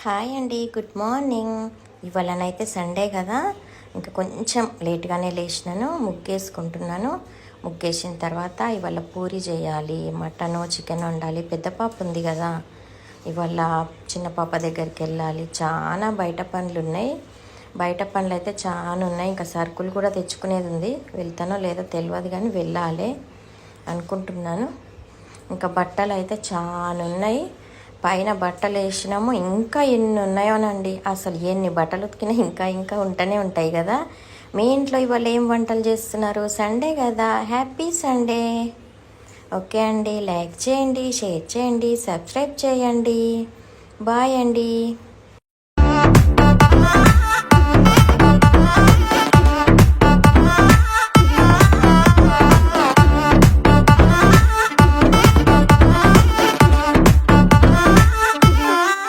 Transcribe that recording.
Hi అండి, good morning. ఇవాళనైతే Sunday కదా, ఇంకా కొంచెం లేట్గానే లేచినాను. ముగ్గేసుకుంటున్నాను. ముగ్గేసిన తర్వాత ఇవాళ పూరి చేయాలి, మటను చికెన్ వండాలి. పెద్ద పాప ఉంది కదా, ఇవాళ చిన్న పాప దగ్గరికి వెళ్ళాలి. చాలా బయట పనులు ఉన్నాయి. బయట పనులు అయితే చాలా ఉన్నాయి. ఇంకా సరుకులు కూడా తెచ్చుకునేది ఉంది. వెళ్తానో లేదో తెలియదు కానీ వెళ్ళాలి అనుకుంటున్నాను. ఇంకా బట్టలు అయితే చాలా ఉన్నాయి. పైన బట్టలు వేసినాము, ఇంకా ఎన్ని ఉన్నాయోనండి. అసలు ఎన్ని బట్టలు ఉతికినా ఇంకా ఇంకా ఉంటూనే ఉంటాయి కదా. మీ ఇంట్లో ఇవాళ ఏం వంటలు చేస్తున్నారు? సండే కదా, హ్యాపీ సండే. ఓకే అండి, లైక్ చేయండి, షేర్ చేయండి, సబ్స్క్రైబ్ చేయండి. బాయ్ అండి.